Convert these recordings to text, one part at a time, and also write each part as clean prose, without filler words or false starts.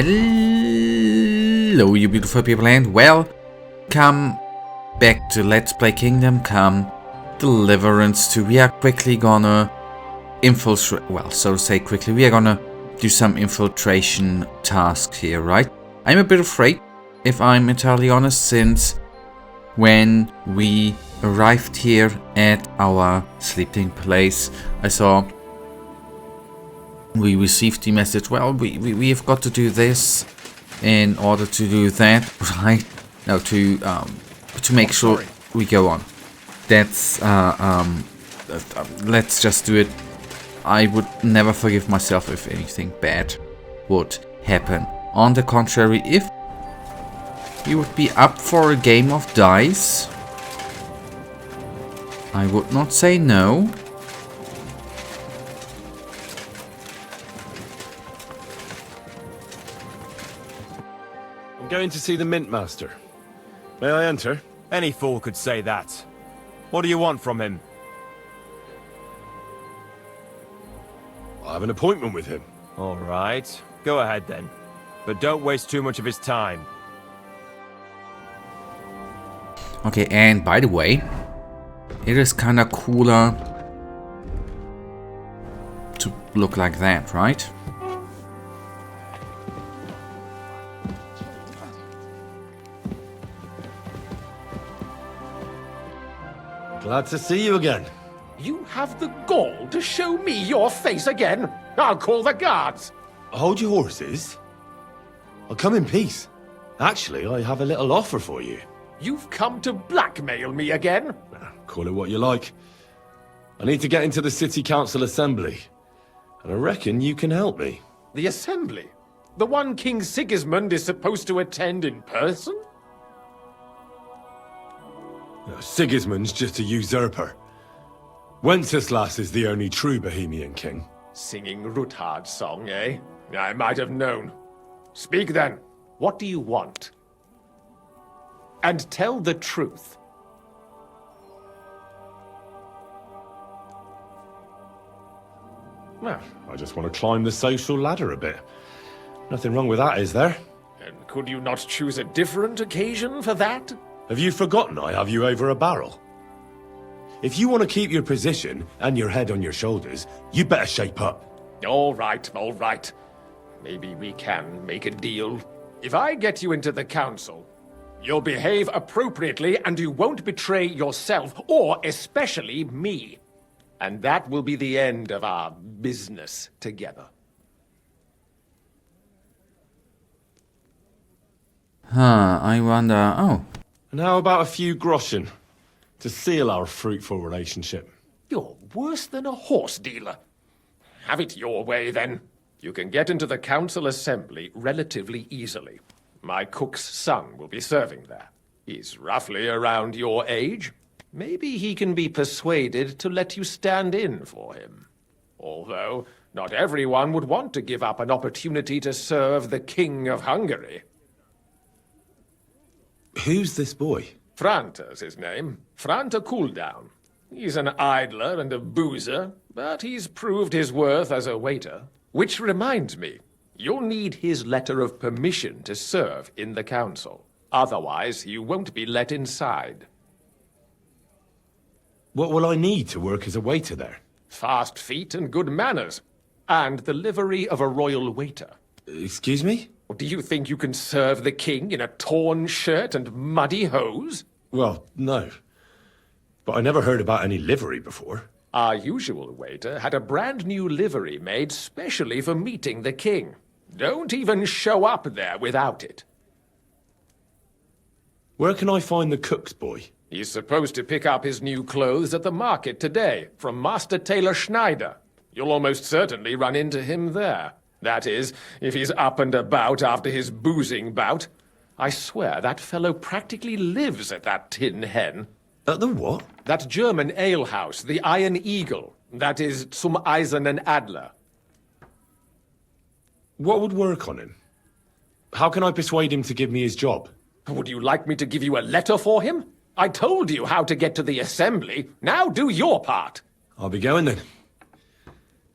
Hello, you beautiful people, and welcome back to Let's Play Kingdom Come Deliverance II. We are quickly gonna infiltrate, well, so to say quickly, we are gonna do some infiltration tasks here, right? I'm a bit afraid, if I'm entirely honest, since when we arrived here at our sleeping place, I saw we received the message, well, we have got to do this in order to do that, right? No, to make sure we go on. That's, let's just do it. I would never forgive myself if anything bad would happen. On the contrary, if you would be up for a game of dice, I would not say no. Going to see the Mint Master. May I enter? Any fool could say that. What do you want from him? I have an appointment with him. All right. Go ahead then. But don't waste too much of his time. Okay, and by the way, it is kinda cooler to look like that, right? Glad to see you again. You have the gall to show me your face again? I'll call the guards. Hold your horses. I'll come in peace. Actually, I have a little offer for you. You've come to blackmail me again? Call it what you like. I need to get into the City Council Assembly, and I reckon you can help me. The assembly? The one King Sigismund is supposed to attend in person? Sigismund's just a usurper. Wenceslas is the only true Bohemian king. Singing Ruthard's song, eh? I might have known. Speak then. What do you want? And tell the truth. Well, I just want to climb the social ladder a bit. Nothing wrong with that, is there? And could you not choose a different occasion for that? Have you forgotten I have you over a barrel? If you want to keep your position and your head on your shoulders, you better shape up. All right, all right. Maybe we can make a deal. If I get you into the council, you'll behave appropriately and you won't betray yourself, or especially me. And that will be the end of our business together. I wonder, oh. And how about a few groschen to seal our fruitful relationship? You're worse than a horse dealer. Have it your way, then. You can get into the council assembly relatively easily. My cook's son will be serving there. He's roughly around your age. Maybe he can be persuaded to let you stand in for him. Although, not everyone would want to give up an opportunity to serve the King of Hungary. Who's this boy? Franta's his name. Franta Cooldown. He's an idler and a boozer, but he's proved his worth as a waiter. Which reminds me, you'll need his letter of permission to serve in the council. Otherwise, you won't be let inside. What will I need to work as a waiter there? Fast feet and good manners. And the livery of a royal waiter. Excuse me? Do you think you can serve the king in a torn shirt and muddy hose? Well, no. But I never heard about any livery before. Our usual waiter had a brand new livery made specially for meeting the king. Don't even show up there without it. Where can I find the cook's boy? He's supposed to pick up his new clothes at the market today from Master Tailor Schneider. You'll almost certainly run into him there. That is, if he's up and about after his boozing bout. I swear that fellow practically lives at that Tin Hen. At the what? That German alehouse, the Iron Eagle. That is Zum Eisernen Adler. What would work on him? How can I persuade him to give me his job? Would you like me to give you a letter for him? I told you how to get to the assembly. Now do your part. I'll be going then.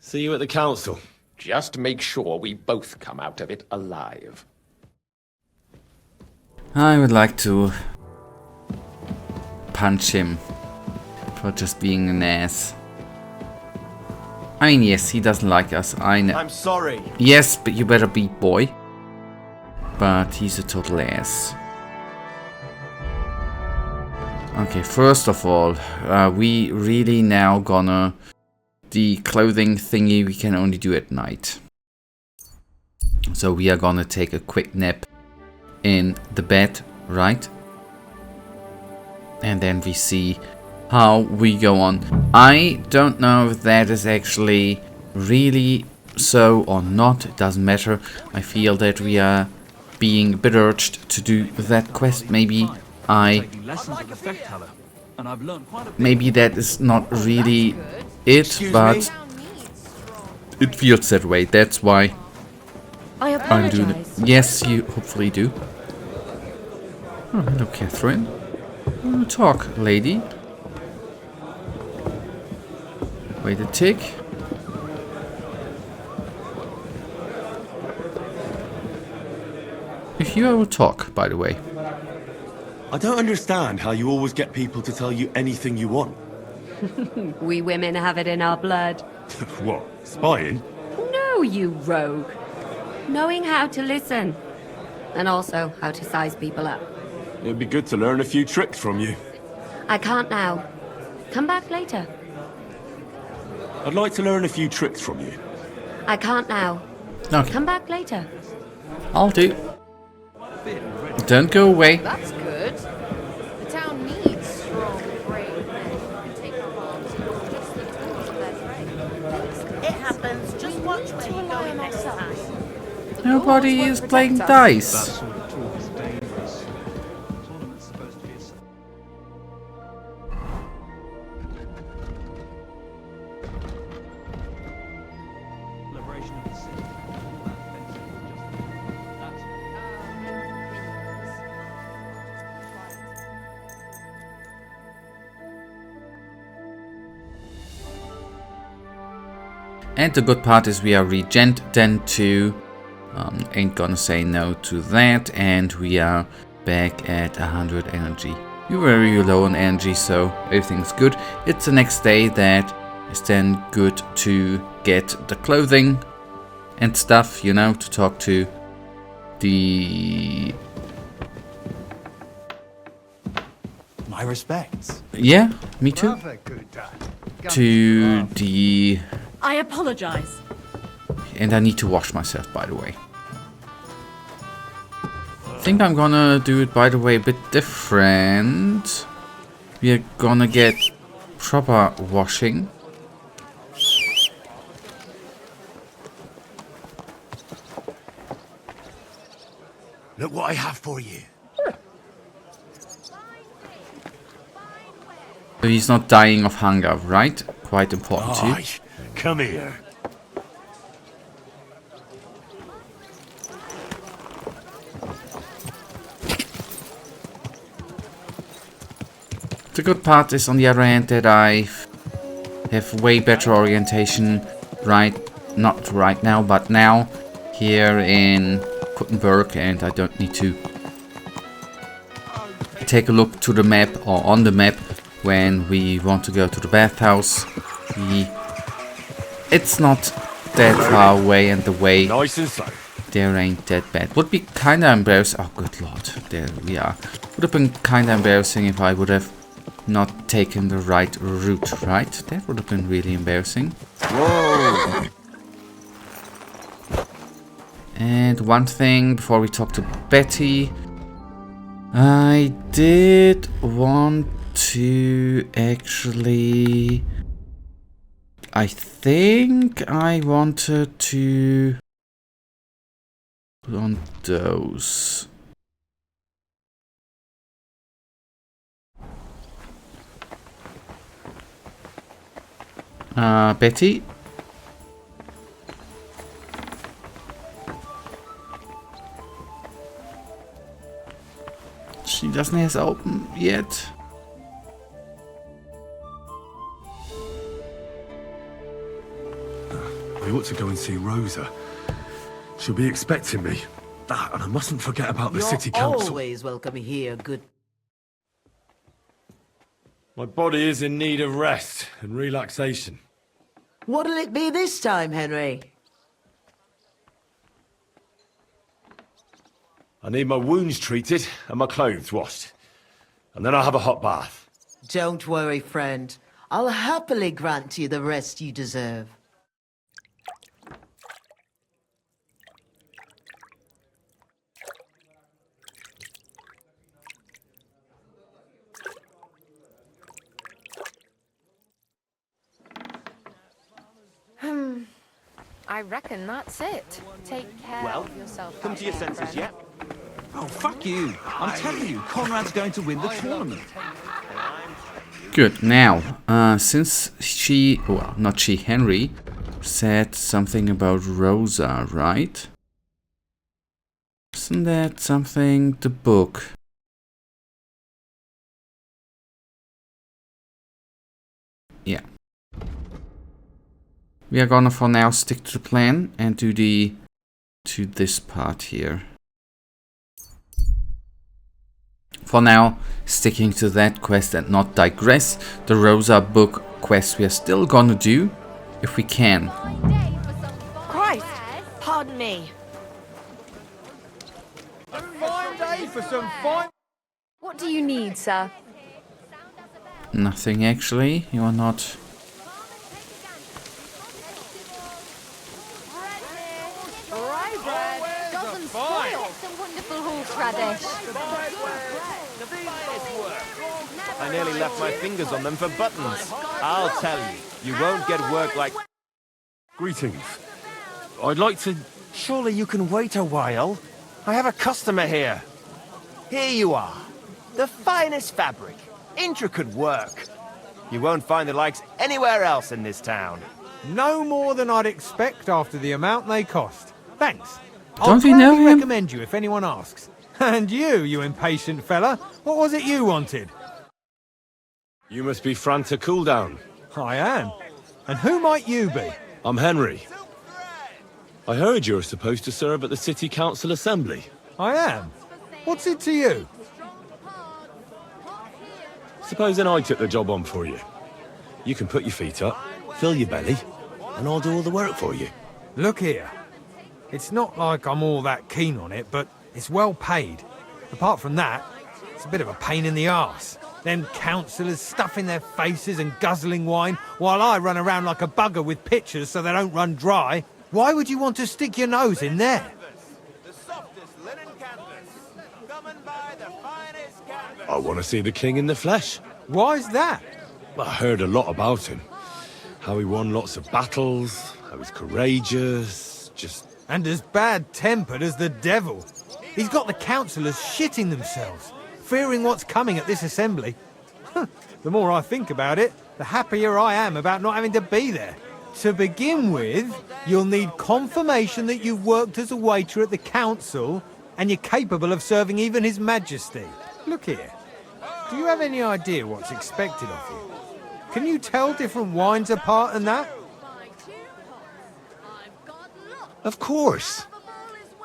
See you at the council. Just make sure we both come out of it alive. I would like to punch him for just being an ass. I mean, yes, he doesn't like us. I know. I'm sorry. Yes, but you better be boy. But he's a total ass. Okay, first of all, we really now gonna... The clothing thingy we can only do at night. So we are gonna take a quick nap in the bed, right? And then we see how we go on. I don't know if that is actually really so or not. It doesn't matter. I feel that we are being a bit urged to do that quest. Maybe maybe that is not really it, but it feels that way. That's why I'm doing it. Yes, you hopefully do. Oh, hello, Catherine. Talk, lady. Wait a tick. If you will talk, by the way. I don't understand how you always get people to tell you anything you want. We women have it in our blood. What, spying? No, you rogue. Knowing how to listen. And also how to size people up. It'd be good to learn a few tricks from you. I can't now. Come back later. I'd like to learn a few tricks from you. I can't now. Okay, Come back later. I'll do. Don't go away. That's good. The town needs strong, brave men who can take command with just the tools of their trade. It happens. Just watch where you're going next time. Nobody is playing dice. And the good part is we are regent then too. Ain't gonna say no to that. And we are back at 100 energy. You're very low on energy, so everything's good. It's the next day that is then good to get the clothing and stuff, you know, to talk to the... My respects. Yeah, me too. To the... I apologize. And I need to wash myself, by the way. I think I'm gonna do it, by the way, a bit different. We are gonna get proper washing. Look what I have for you. So he's not dying of hunger, right? Quite important too. Aye, come here. The good part is, on the other hand, that I have way better orientation, not right now, but now, here in Kuttenberg, and I don't need to take a look to the map, or on the map, when we want to go to the bathhouse. It's not that far away, and the way Nice and slow. there ain't that bad. Would be kinda embarrassing. Oh, good lord, there we are. Would have been kinda embarrassing if I would have not taken the right route, right? That would have been really embarrassing. Whoa! And one thing before we talk to Betty, I did want to actually... I think I wanted to put on those. Betty? She doesn't have open yet. I ought to go and see Rosa. She'll be expecting me. Ah, and I mustn't forget about the city council. Always welcome here, good. My body is in need of rest and relaxation. What'll it be this time, Henry? I need my wounds treated and my clothes washed. And then I'll have a hot bath. Don't worry, friend. I'll happily grant you the rest you deserve. I reckon that's it. Take care of yourself. Come to your senses yet? Oh, fuck you. I'm telling you, Conrad's going to win the tournament. Good. Now, since she, well, not she, Henry, said something about Rosa, right? Isn't that something the book? Yeah. We are gonna for now stick to the plan and do this part here. For now, sticking to that quest and not digress. The Rosa book quest we are still gonna do, if we can. Christ! Pardon me. A fine day for some fine... What do you need, sir? Nothing actually, you are not... Doesn't spoil. Some wonderful horseradish. I nearly left my fingers on them for buttons. I'll tell you, you won't get work like... Greetings. I'd like to... Surely you can wait a while. I have a customer here. Here you are. The finest fabric. Intricate work. You won't find the likes anywhere else in this town. No more than I'd expect after the amount they cost. Thanks. Don't we know him? I'll recommend you if anyone asks. And you impatient fella, what was it you wanted? You must be Franta Cooldown. I am. And who might you be? I'm Henry. I heard you're supposed to serve at the City Council Assembly. I am. What's it to you? Supposing I took the job on for you. You can put your feet up, fill your belly, and I'll do all the work for you. Look here. It's not like I'm all that keen on it, but it's well paid. Apart from that, it's a bit of a pain in the arse. Them councillors stuffing their faces and guzzling wine, while I run around like a bugger with pitchers so they don't run dry. Why would you want to stick your nose in there? I want to see the king in the flesh. Why's that? I heard a lot about him. How he won lots of battles, how he's courageous, just... And as bad-tempered as the devil. He's got the councillors shitting themselves, fearing what's coming at this assembly. The more I think about it, the happier I am about not having to be there. To begin with, you'll need confirmation that you've worked as a waiter at the council and you're capable of serving even His Majesty. Look here. Do you have any idea what's expected of you? Can you tell different wines apart and that? Of course.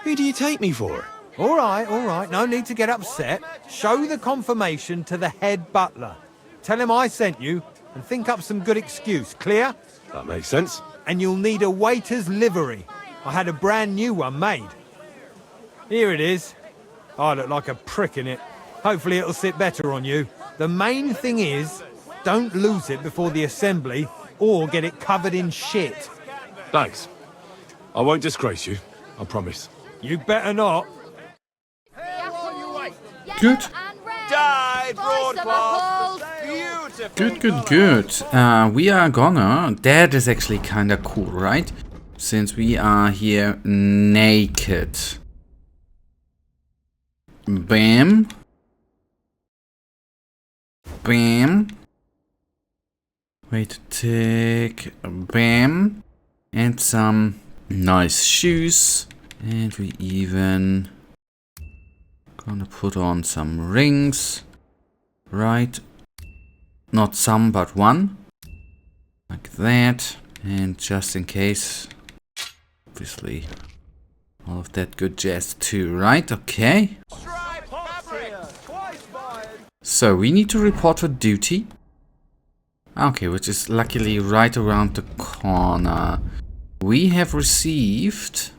Who do you take me for? All right. No need to get upset. Show the confirmation to the head butler. Tell him I sent you and think up some good excuse. Clear? That makes sense. And you'll need a waiter's livery. I had a brand new one made. Here it is. I look like a prick in it. Hopefully it'll sit better on you. The main thing is, don't lose it before the assembly or get it covered in shit. Thanks. I won't disgrace you, I promise. You better not. Good. Die, broadcloth! Beautiful! Good. We are gonna... That is actually kinda cool, right? Since we are here naked. Bam. Bam. Wait a tick. Bam. And some nice shoes. And we even gonna put on some rings. Right. Not some, but one. Like that. And just in case obviously. All of that good jazz too, right? Okay. So we need to report for duty. Okay, which is luckily right around the corner. We have received...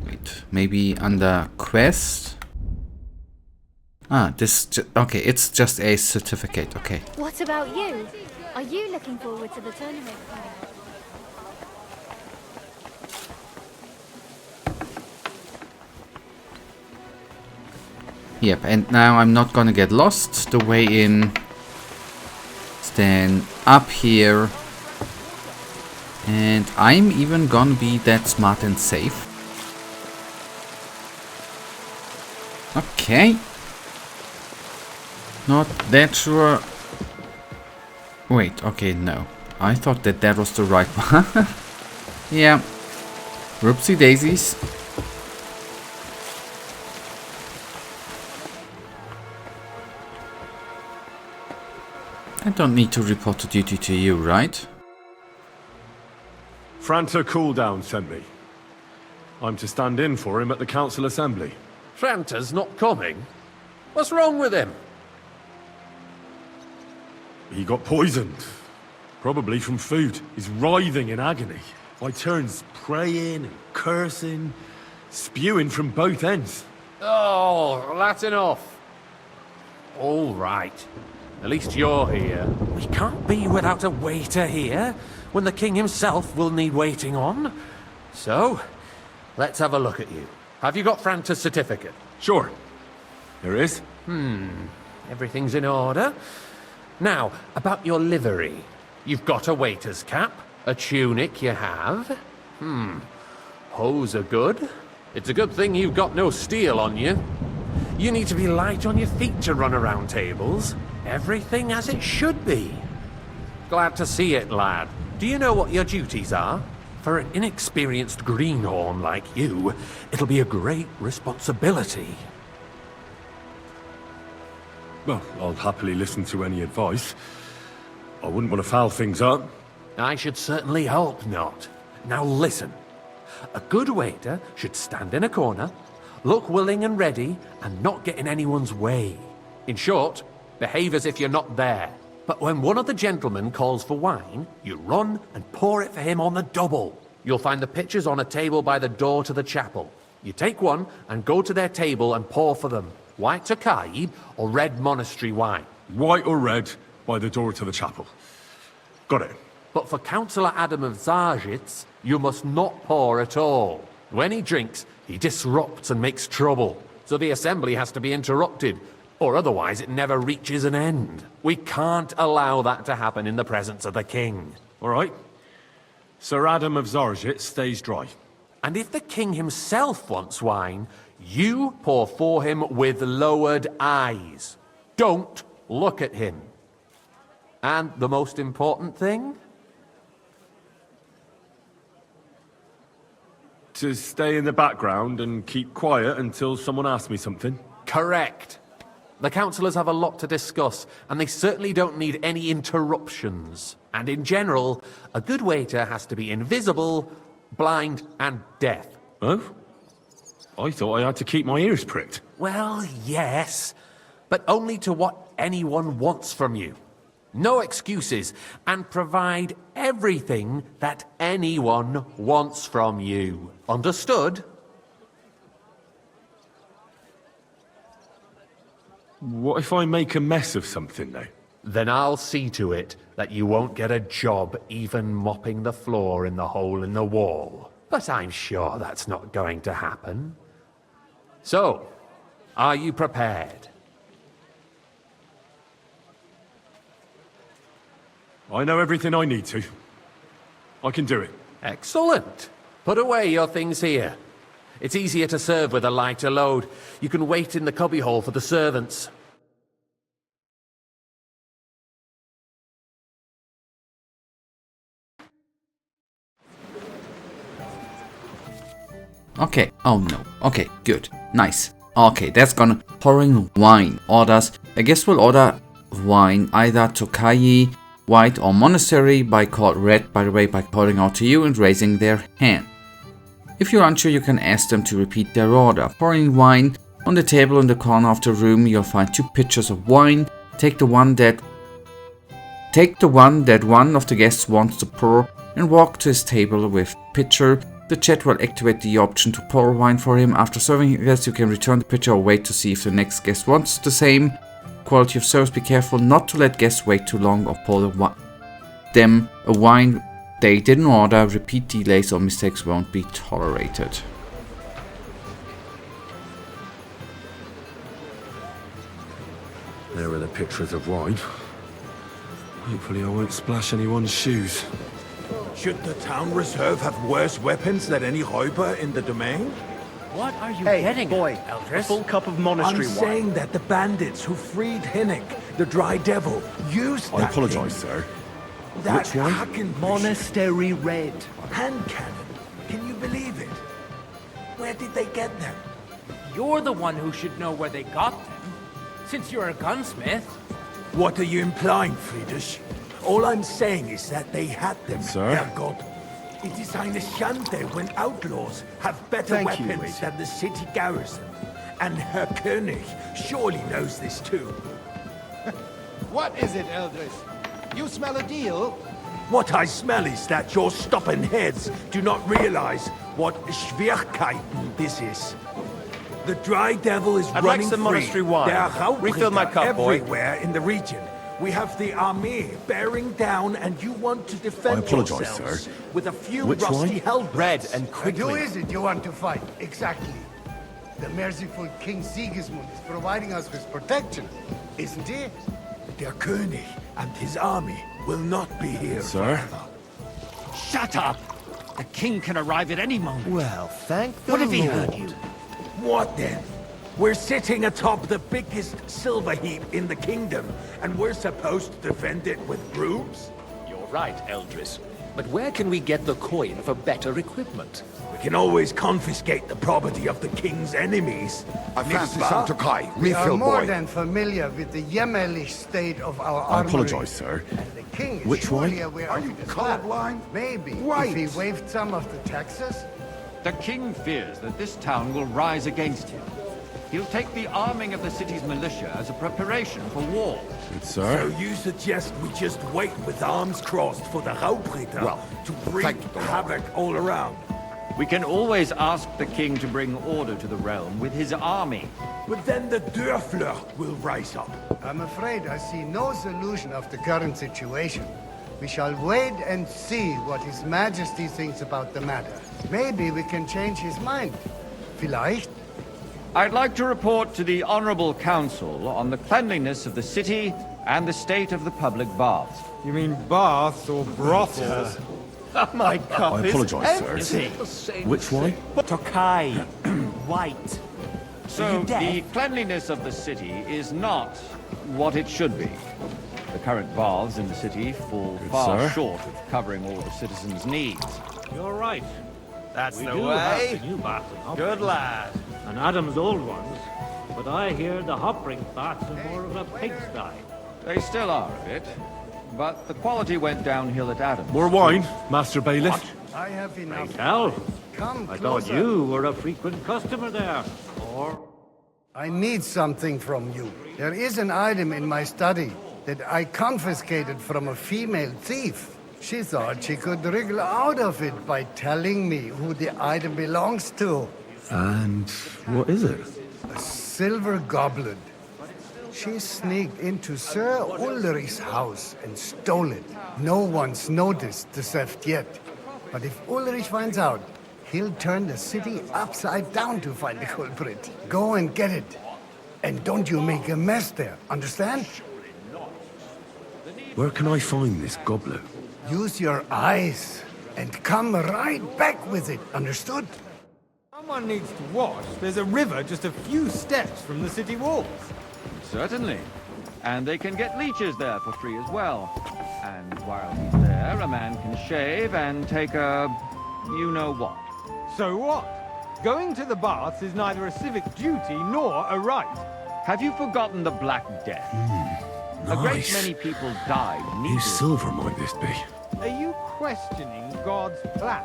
Wait, maybe under quest? Okay, it's just a certificate, okay. What about you? Are you looking forward to the tournament? Yep, and now I'm not gonna get lost. The way in is then up here. And I'm even gonna be that smart and safe. Okay. Not that sure. Wait, okay, no. I thought that was the right one. Yeah. Whoopsie daisies. I don't need to report to duty to you, right? Franta Cooldown sent me. I'm to stand in for him at the council assembly. Franta's not coming? What's wrong with him? He got poisoned. Probably from food. He's writhing in agony. By turns praying and cursing, spewing from both ends. Oh, that's enough. All right. At least you're here. We can't be without a waiter here, when the king himself will need waiting on. So, let's have a look at you. Have you got Franta's certificate? Sure. There is. Everything's in order. Now, about your livery. You've got a waiter's cap, a tunic you have. Hose are good. It's a good thing you've got no steel on you. You need to be light on your feet to run around tables. Everything as it should be. Glad to see it, lad. Do you know what your duties are? For an inexperienced greenhorn like you, it'll be a great responsibility. Well, I'll happily listen to any advice. I wouldn't want to foul things up. I should certainly hope not. Now listen. A good waiter should stand in a corner, look willing and ready, and not get in anyone's way. In short, behave as if you're not there. But when one of the gentlemen calls for wine, you run and pour it for him on the double. You'll find the pitchers on a table by the door to the chapel. You take one and go to their table and pour for them. White Tokaib or red monastery wine. White or red by the door to the chapel. Got it. But for Councillor Adam of Zarjitz, you must not pour at all. When he drinks, he disrupts and makes trouble. So the assembly has to be interrupted, or otherwise it never reaches an end. We can't allow that to happen in the presence of the king. All right. Sir Adam of Zarjit stays dry. And if the king himself wants wine, you pour for him with lowered eyes. Don't look at him. And the most important thing? To stay in the background and keep quiet until someone asks me something? Correct. The councillors have a lot to discuss, and they certainly don't need any interruptions. And in general, a good waiter has to be invisible, blind, and deaf. Oh? I thought I had to keep my ears pricked. Well, yes, but only to what anyone wants from you. No excuses, and provide everything that anyone wants from you. Understood? What if I make a mess of something, though? Then I'll see to it that you won't get a job even mopping the floor in the hole in the wall. But I'm sure that's not going to happen. So, are you prepared? I know everything I need to. I can do it. Excellent. Put away your things here. It's easier to serve with a lighter load. You can wait in the cubbyhole for the servants. Okay, oh no. Okay, good. Nice. Okay, that's gonna... Pouring wine. Orders. I guess we'll order wine. Either Tokai white, or monastery by red, by the way, by calling out to you and raising their hand. If you're unsure, you can ask them to repeat their order. Pouring wine. On the table in the corner of the room, you'll find 2 pitchers of wine. Take the one that one of the guests wants to pour and walk to his table with pitcher. The chat will activate the option to pour wine for him. After serving a guest, you can return the pitcher or wait to see if the next guest wants the same quality of service. Be careful not to let guests wait too long or pour them a wine they didn't order. Repeat delays or mistakes won't be tolerated. There are the pitchers of wine. Hopefully I won't splash anyone's shoes. Should the town reserve have worse weapons than any räuber in the domain? What are you getting boy, Eldris? A full cup of monastery I'm wine. I'm saying that the bandits who freed Hinnick, the Dry Devil, used that I apologize, thing. sir. That Which one? hacking monastery red. Hand cannon. Can you believe it? Where did they get them? You're the one who should know where they got them, since you're a gunsmith. What are you implying, Friedrich? All I'm saying is that they had them, Sir? Herrgott. It is eine Schande when outlaws have better weapons than the city garrison. And Herr König surely knows this too. What is it, Eldris? You smell a deal? What I smell is that your stubborn heads do not realize what Schwierigkeiten this is. The Dry Devil is I'd like running some free. monastery wine. There are Refill my cup, boy. everywhere in the region. We have the army bearing down, and you want to defend I apologize, yourselves sir. with a few Which rusty wine? halberds. Red and And quickly. who is it you want to fight? Exactly. The merciful King Sigismund is providing us with protection, isn't he? Der König and his army will not be here Sir? forever. Shut up! The king can arrive at any moment. Well, thank the What if he Lord. heard you? What then? We're sitting atop the biggest silver heap in the kingdom, and we're supposed to defend it with brooms? You're right, Eldris. But where can we get the coin for better equipment? We can always confiscate the property of the king's enemies. I fancy some Tokai. We are more than familiar with the jämmerlich state of our I armory. apologize, sir. And the king is Which surely one? aware Are of you it as well. colorblind? Maybe White. if he waived some of the taxes. The king fears that this town will rise against him. He'll take the arming of the city's militia as a preparation for war. Good, So sir. you suggest we just wait with arms crossed for the Raubritter Well, to wreak havoc all around? We can always ask the king to bring order to the realm with his army. But then the Dörfler will rise up. I'm afraid I see no solution of the current situation. We shall wait and see what His Majesty thinks about the matter. Maybe we can change his mind. Vielleicht. I'd like to report to the Honorable Council on the cleanliness of the city and the state of the public baths. You mean baths or brothels? My cup I apologize, sir. empty. Which wine? Tokai. White. So the cleanliness of the city is not what it should be. The current baths in the city fall far sir. short of covering all the citizens' needs. You're right. That's We the do way. have the new bathroom. Good lad. And Adam's old ones. But I hear the Hopring baths are more of a pigsty. They still are a bit, but the quality went downhill at Adams. More wine, Master Bailiff. I have enough. Tell. Come I thought closer. you were a frequent customer there. Or... I need something from you. There is an item in my study that I confiscated from a female thief. She thought she could wriggle out of it by telling me who the item belongs to. And what is it? A silver goblet. She sneaked into Sir Ulrich's house and stole it. No one's noticed the theft yet. But if Ulrich finds out, he'll turn the city upside down to find the culprit. Go and get it. And don't you make a mess there, understand? Where can I find this goblet? Use your eyes and come right back with it, understood? Someone needs to wash. There's a river just a few steps from the city walls. Certainly. And they can get leeches there for free as well. And while he's there, a man can shave and take a... you-know-what. So what? Going to the baths is neither a civic duty nor a right. Have you forgotten the Black Death? A great Nice. many people died Whose needlessly. silver might this be? Are you questioning God's plan?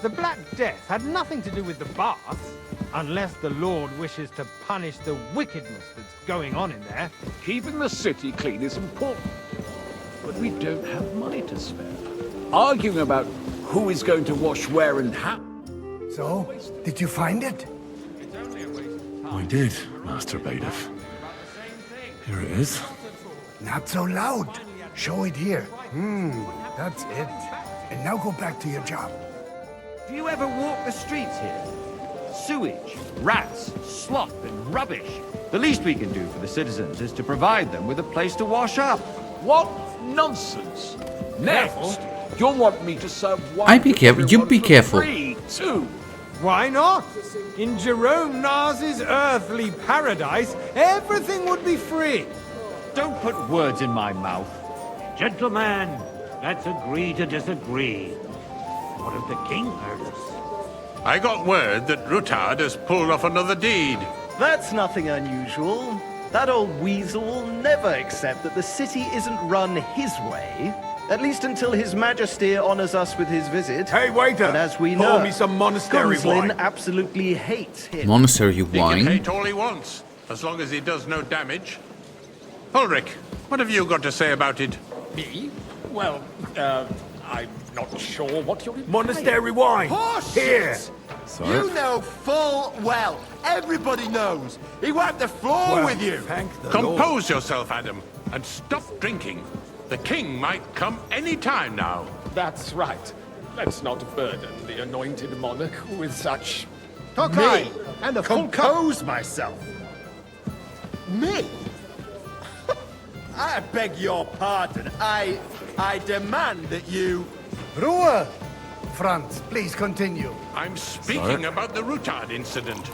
The Black Death had nothing to do with the baths, unless the Lord wishes to punish the wickedness that's going on in there. Keeping the city clean is important, but we don't have money to spare. Arguing about who is going to wash where and how. So, did you find it? I did, Master Bailiff. Here it is. Not so loud. Show it here. That's it. And now go back to your job. Do you ever walk the streets here? Sewage, rats, slop, and rubbish. The least we can do for the citizens is to provide them with a place to wash up. What nonsense! Next, you'll want me to serve wine. I be careful. You be careful. Free too. Why not? In Jerome Nas's earthly paradise, everything would be free. Don't put words in my mouth. Gentlemen, let's agree to disagree. What if the king heard us? I got word that Rutard has pulled off another deed. That's nothing unusual. That old weasel will never accept that the city isn't run his way. At least until His Majesty honors us with his visit. Hey, waiter! But as we pour know, me some monastery Gunslin wine. absolutely hates him. Monastery He can wine. hate all he wants, as long as he does no damage. Ulrich, what have you got to say about it? Me? Well, I'm not sure what you're... Monastery wine! Here! You know full well. Everybody knows. He wiped the floor Well, with you. Thank the Compose yourself, Adam, and stop drinking. The king might come any time now. That's right. Let's not burden the anointed monarch with such... Me? And a compose myself. Me? I beg your pardon. I demand that you... Ruhe! Franz, please continue. I'm speaking about the Rutard incident.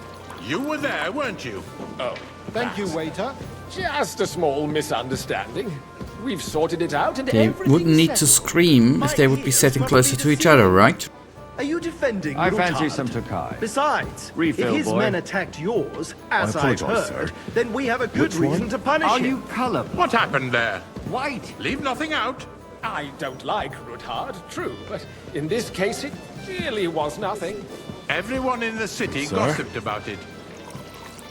You were there, weren't you? Oh, Thank you, waiter. just a small misunderstanding. We've sorted it out and They everything wouldn't need to scream if they would be sitting closer to each other, right? Are you defending I fancy Rutard? some Tokai. Besides, Refill, if his boy. men attacked yours, as I I've apologize, heard, sir. then we have a good Which one? reason to punish Are him. you colorblind? What happened there? White. Leave nothing out. I don't like Rutard, true, but in this case it really was nothing. Everyone in the city Sir? gossiped about it.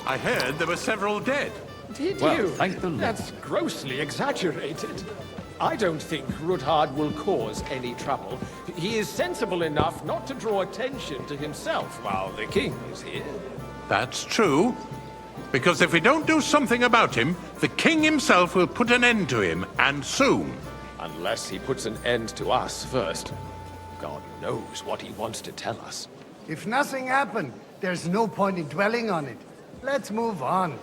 I heard there were several dead. Did Well, you? thank the Lord. That's grossly exaggerated. I don't think Rutard will cause any trouble. He is sensible enough not to draw attention to himself while the king is here. That's true. Because if we don't do something about him, the king himself will put an end to him, and soon. Unless he puts an end to us first. God knows what he wants to tell us. If nothing happened, there's no point in dwelling on it. Let's move on.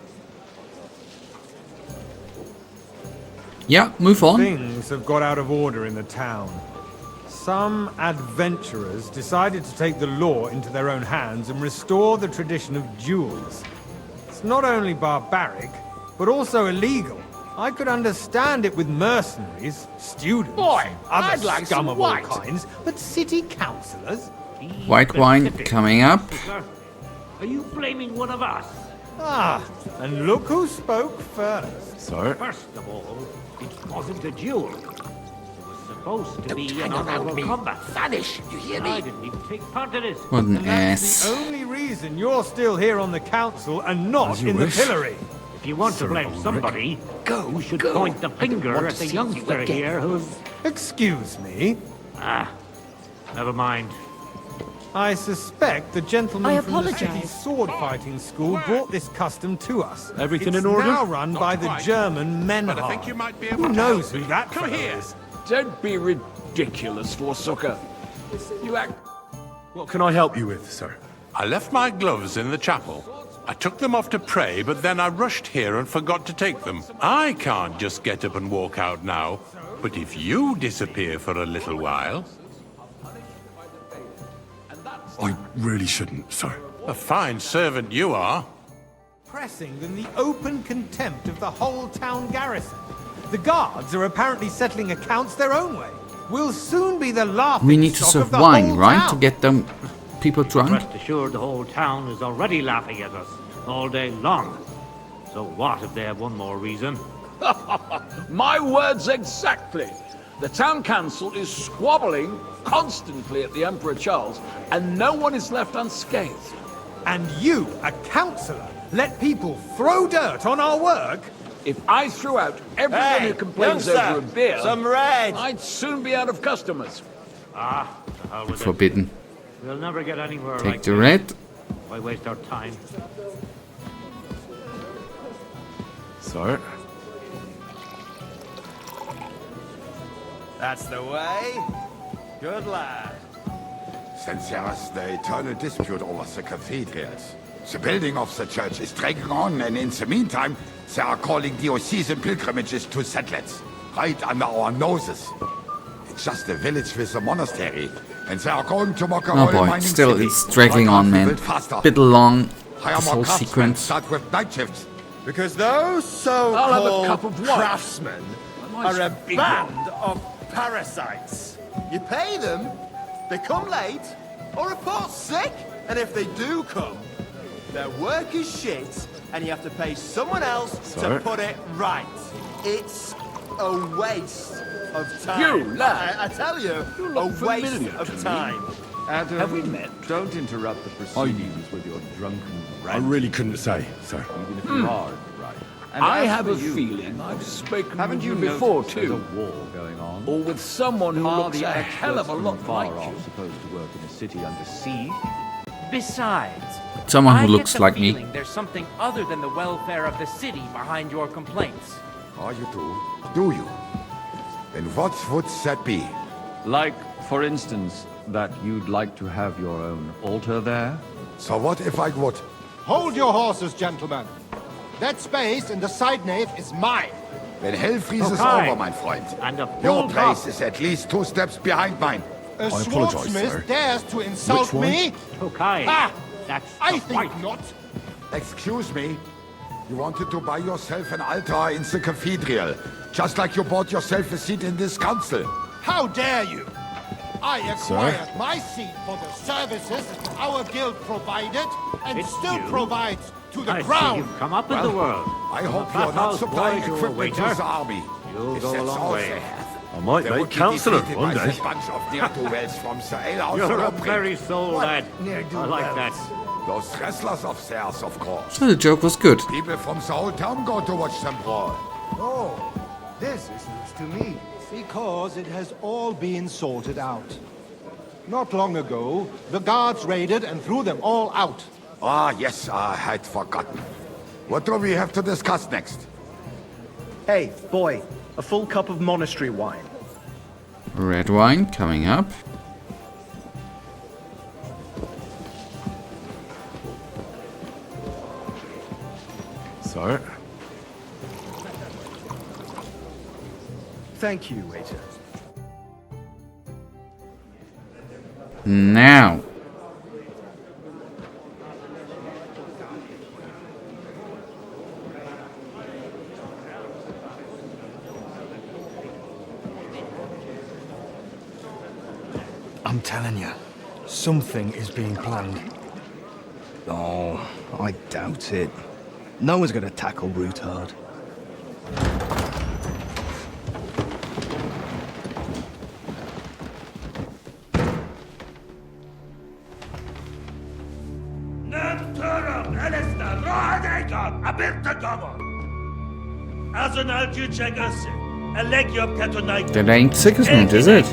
Yeah, move on. Things have got out of order in the town. Some adventurers decided to take the law into their own hands and restore the tradition of duels. It's not only barbaric, but also illegal. I could understand it with mercenaries, students, Boy, and other I'd like scum some of all white. kinds, but city councillors? White wine coming up. Are you blaming one of us? Ah, and look who spoke first. Sir? First of all, it wasn't a duel. It was supposed to be an hang around honorable me. combat. Vanish, you hear I me? didn't even take part in it. What an And that's ass. the only reason you're still here on the council and not As you in the wish. pillory. If you want to Sir blame Ulrich. somebody, you should point the finger at the youngster here who's... Excuse me. Ah, never mind. I suspect the gentleman I from the apologize. city's sword fighting school brought this custom to us. Everything It's in order? now run by the quite, German But I Menhard. think you might be able Who to knows help who me. that Come fellow here. is? Don't be ridiculous, Forsooker. You act... What can I help you with, sir? I left my gloves in the chapel. I took them off to pray, but then I rushed here and forgot to take them. I can't just get up and walk out now. But if you disappear for a little while... I really shouldn't, sir. A fine servant you are. Pressing than the open contempt of the whole town garrison. The guards are apparently settling accounts their own way. We'll soon be the laughing We need to stock serve of the wine, whole right? town. To get them people drunk? Rest assured the whole town is already laughing at us all day long. So what if they have one more reason? My words exactly. The town council is squabbling constantly at the Emperor Charles, and no one is left unscathed. And you, a councillor, let people throw dirt on our work? If I threw out everyone who complains over a beer, some red. I'd soon be out of customers. Ah, the hell with it. Forbidden. We'll never get anywhere Take like the this. red. Why waste our time? So, That's the way. Good lad. Since there is the eternal dispute over the cathedrals, the building of the church is dragging on, and in the meantime, they are calling diocesan pilgrimages to settlers, right under our noses. It's just a village with a monastery, and they are going to mock a Oh royal boy, mining still city. it's dragging Why on, can't we man. build faster? Bit long, Hire this more whole craftsmen, sequence. start with night shifts. Because those I'll have a so-called cup of wine. craftsmen nice are a big band of parasites. You pay them, they come late, or report sick, and if they do come, their work is shit, and you have to pay someone else to put it right. It's a waste of time. You lad! I tell you, a look waste familiar of to me. time. Adam, Have we met? Don't interrupt the proceedings with your drunken I rant. really couldn't say, so. Even if you are right. And I as have for a you, feeling I've spoken haven't with you you before, noticed there's too. a war going on? Or with someone who Are looks the a hell of a experts lot from far like off you. supposed to work in a city under siege? Besides, Someone who I looks get the like me. feeling there's something other than the welfare of the city behind your complaints. Oh, you do? Do you? Then what would that be? Like, for instance, that you'd like to have your own altar there? So what if I would? Hold your horses, gentlemen. That space in the side nave is mine. Then hell freezes Okay. over, my friend. And a Your full place cup. is at least 2 steps behind mine. A I apologize, swordsmith sir. dares to insult Which one? me? Okay. Ah, That's I the think fight. not. Excuse me? You wanted to buy yourself an altar in the cathedral, just like you bought yourself a seat in this council. How dare you? I acquired my seat for the services our guild provided and It's still you? provides to the I see crown. you've come up in the world. I From hope the you're not bathhouse supplying boy to a equipment to waiter. the army. You'll If go a that's long all way. they have, I might they make would be councillor defeated one by day. this bunch of ne'er-do-wells from the alehouse. You're a Lopry. very soul, lad. I like that. Those wrestlers of theirs, of course. So the joke was good. People from the whole town go to watch them brawl. Oh, this is news to me. Because it has all been sorted out. Not long ago, the guards raided and threw them all out. Ah, yes, I had forgotten. What do we have to discuss next? Hey, boy, a full cup of monastery wine. Red wine coming up. So, Thank you, waiter. Now. I'm telling you, something is being planned. Oh, I doubt it. No one's gonna tackle Rootard. That ain't Sigismund, is it?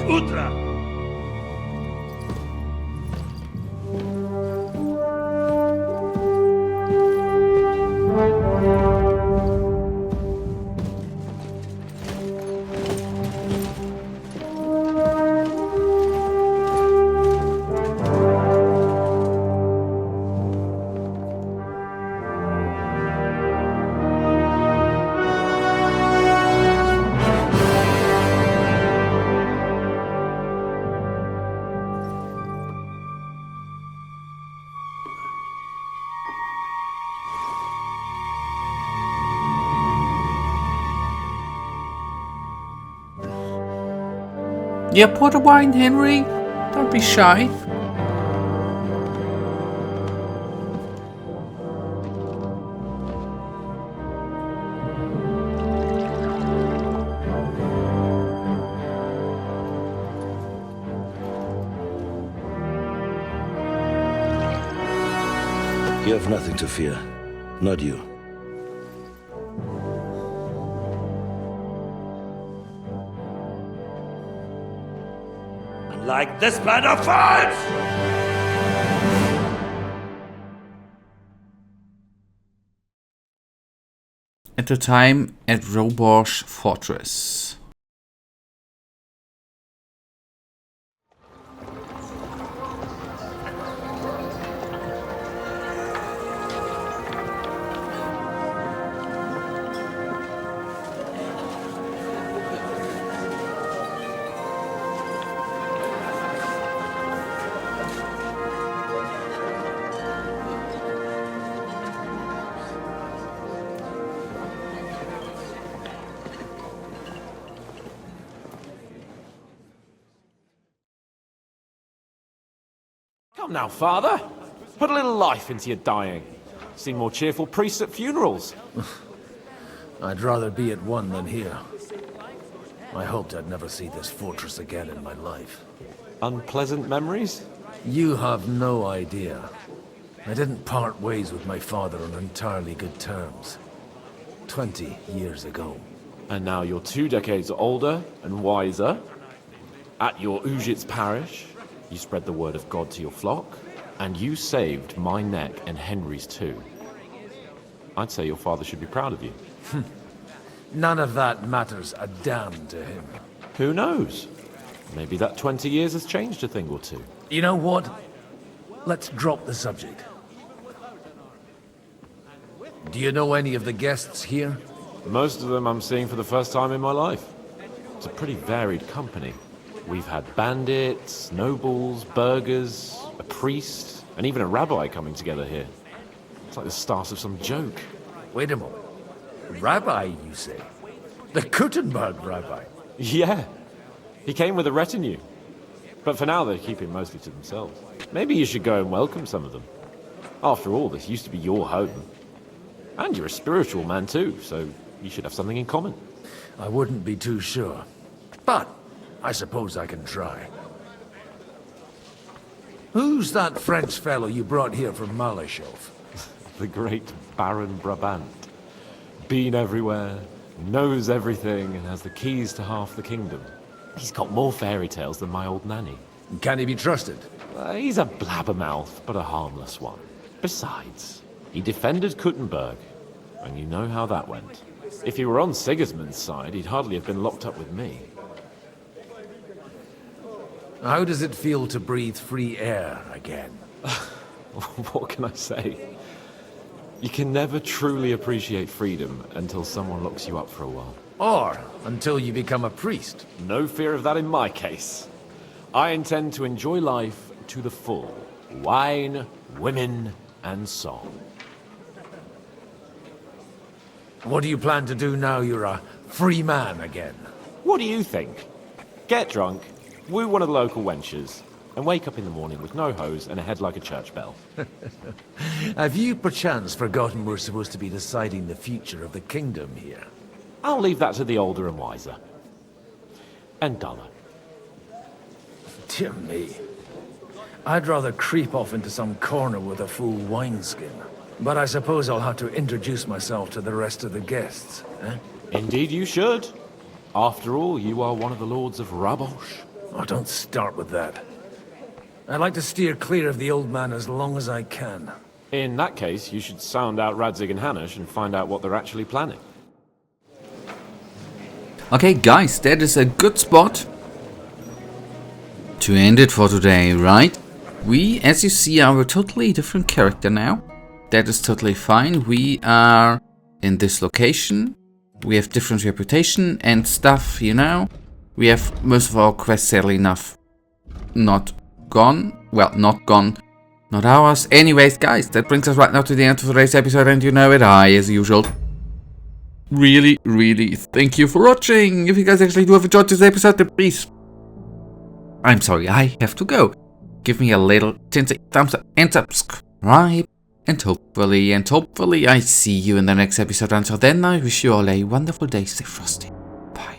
Yeah, pour the wine, Henry. Don't be shy. You have nothing to fear. Not you. Like this plan of fight! At the time at Warhorse Fortress. Come now, Father. Put a little life into your dying. See more cheerful priests at funerals. I'd rather be at one than here. I hoped I'd never see this fortress again in my life. Unpleasant memories? You have no idea. I didn't part ways with my father on entirely good terms. 20 years ago. And now you're 2 decades older and wiser. At your Ujit's parish, you spread the word of God to your flock, and you saved my neck and Henry's too. I'd say your father should be proud of you. None of that matters a damn to him. Who knows? Maybe that 20 years has changed a thing or two. You know what? Let's drop the subject. Do you know any of the guests here? Most of them I'm seeing for the first time in my life. It's a pretty varied company. We've had bandits, nobles, burghers, a priest, and even a rabbi coming together here. It's like the start of some joke. Wait a moment. Rabbi, you say? The Kuttenberg rabbi? Yeah. He came with a retinue. But for now, they're keeping mostly to themselves. Maybe you should go and welcome some of them. After all, this used to be your home. And you're a spiritual man too, so you should have something in common. I wouldn't be too sure. But I suppose I can try. Who's that French fellow you brought here from Malachov? The great Baron Brabant. Been everywhere, knows everything, and has the keys to half the kingdom. He's got more fairy tales than my old nanny. Can he be trusted? He's a blabbermouth, but a harmless one. Besides, he defended Kuttenberg, and you know how that went. If he were on Sigismund's side, he'd hardly have been locked up with me. How does it feel to breathe free air again? What can I say? You can never truly appreciate freedom until someone locks you up for a while. Or until you become a priest. No fear of that in my case. I intend to enjoy life to the full. Wine, women, and song. What do you plan to do now you're a free man again? What do you think? Get drunk, woo one of the local wenches, and wake up in the morning with no hose and a head like a church bell. Have you perchance forgotten we're supposed to be deciding the future of the kingdom here? I'll leave that to the older and wiser. And duller. Dear me. I'd rather creep off into some corner with a full wineskin. But I suppose I'll have to introduce myself to the rest of the guests, eh? Indeed you should. After all, you are one of the lords of Rabosh. Oh, don't start with that. I'd like to steer clear of the old man as long as I can. In that case, you should sound out Radzig and Hanush and find out what they're actually planning. Okay, guys, that is a good spot to end it for today, right? We, as you see, are a totally different character now. That is totally fine. We are in this location. We have different reputation and stuff, you know. We have most of our quests, sadly enough, not gone. Well, not gone. Not ours. Anyways, guys, that brings us right now to the end of today's episode, and you know it, as usual, really thank you for watching. If you guys actually do have enjoyed this episode, then please, I'm sorry, I have to go. Give me a little thumbs up and subscribe. And hopefully I see you in the next episode. Until then, I wish you all a wonderful day. Stay frosty.